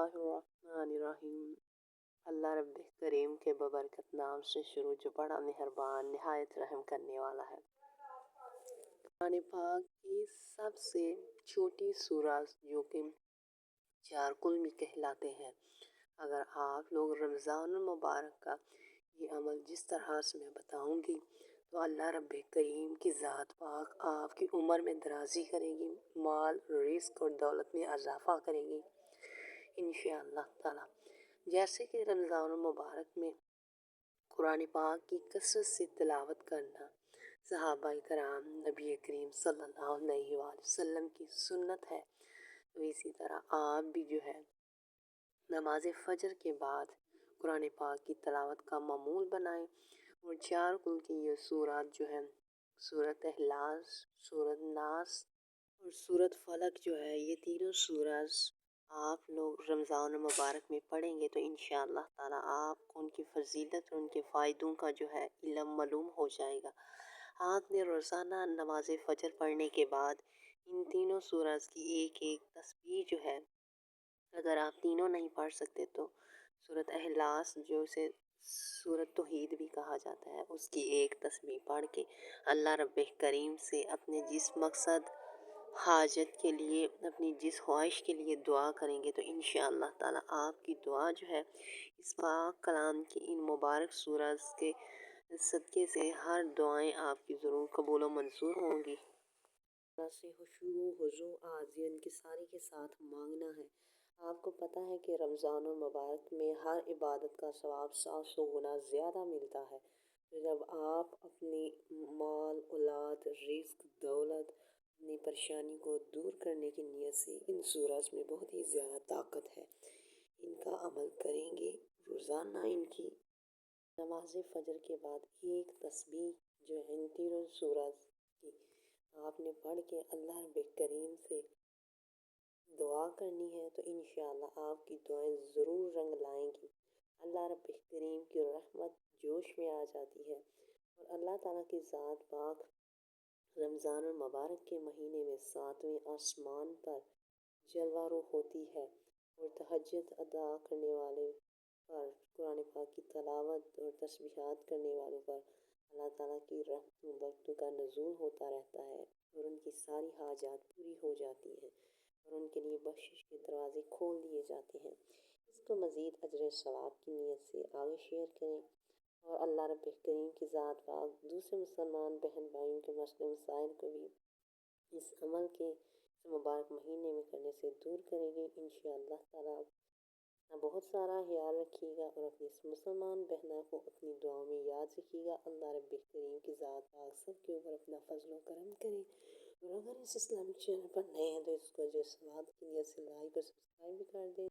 बिस्मिल्लाहिर्रहमानिर्रहीम। अल्लाह रब्बे करीम के बबरकत नाम से शुरू जो बड़ा मेहरबान निहायत रहम करने वाला है। कुरान पाक की सबसे छोटी सूरत जो कि 4 कुल में कहलाते हैं। अगर आप लोग रमज़ान मुबारक का ये अमल जिस तरह से मैं बताऊंगी तो अल्लाह रब्बे करीम की ज़ात पाक आपकी उम्र में दराज़ी करेगी, माल रिस्क और दौलत में इजाफ़ा करेगी इंशाअल्लाह ताला। जैसे कि रमज़ान मुबारक में कुरान पाक की कसरत से तिलावत करना सहाबाए कराम नबी करीम सल्लल्लाहु अलैहि वसल्लम की सुन्नत है, तो इसी तरह आप भी जो है नमाज फ़जर के बाद कुरान पाक की तिलावत का मामूल बनाएं और 4 कुल की ये सूरत जो है सूरत इखलास, सूरत नास और सूरत फलक जो है ये तीनों सूरत आप लोग रमज़ान मुबारक में पढ़ेंगे तो इंशाअल्लाह ताला आपको उनकी फ़जीलत और उनके फ़ायदों का जो है इल्म मालूम हो जाएगा। आपने रोज़ाना नमाज फ़जर पढ़ने के बाद इन तीनों सूरत की एक एक तस्बीह जो है, अगर आप तीनों नहीं पढ़ सकते तो सूरत इखलास जो उसे सूरत तौहीद भी कहा जाता है उसकी एक तस्बीह पढ़ के अल्लाह रब्बे करीम से अपने जिस मकसद हाजत के लिए अपनी जिस ख्वाहिश के लिए दुआ करेंगे तो इंशाअल्लाह ताला आपकी दुआ जो है इस पाक कलाम की इन मुबारक सूरत के सदक़े से हर दुआएं आपकी ज़रूर कबूल व मंजूर होंगी। से खुशू हुजू आज़ियन की सारी के साथ मांगना है। आपको पता है कि रमज़ान मुबारक में हर इबादत का सवाब 700 गुना ज़्यादा मिलता है। तो जब आप अपनी माल औलाद रिस्क दौलत अपनी परेशानी को दूर करने की नीयत से इन सूरत में बहुत ही ज़्यादा ताकत है, इनका अमल करेंगे रोज़ाना इनकी नमाज फ़जर के बाद एक तस्बीह जो है इन तीनों सूरत की आपने पढ़ के अल्लाह रब्बे करीम से दुआ करनी है तो इंशाअल्लाह आपकी दुआएं ज़रूर रंग लाएंगी। अल्लाह रब्बे करीम की रहमत जोश में आ जाती है और अल्लाह ताला की ज़ात पाक रमज़ान मुबारक के महीने में 7वें आसमान पर जलवारू होती है और तहज्जुद अदा करने वाले पर कुरान पाक की तलावत और तस्बीहात करने वालों पर अल्लाह ताला की रहमतों बरकतों का नुज़ूल होता रहता है और उनकी सारी हाजात पूरी हो जाती हैं और उनके लिए बख्शिश के दरवाज़े खोल दिए जाते हैं। इसको मज़ीद अजर सवाब की नीयत से आगे शेयर करें और अल्लाह रब्बे करीम की ज़ात पाक दूसरे मुसलमान बहन भाइयों के मसले मसाइल को भी इस अमल के मुबारक महीने में करने से दूर करेंगे इंशाअल्लाह ताला। अपना बहुत सारा ख्याल रखिएगा और अपनी मुसलमान बहनों को अपनी दुआओं में याद रखिएगा। अल्लाह रब्बे करीम की ज़ात पाक सब के ऊपर अपना फजल व करम करे और अगर इस इस्लामिक चैनल पर नए हैं तो इसको जो सवाब की नीयत से लाइक और सब्सक्राइब भी कर दें।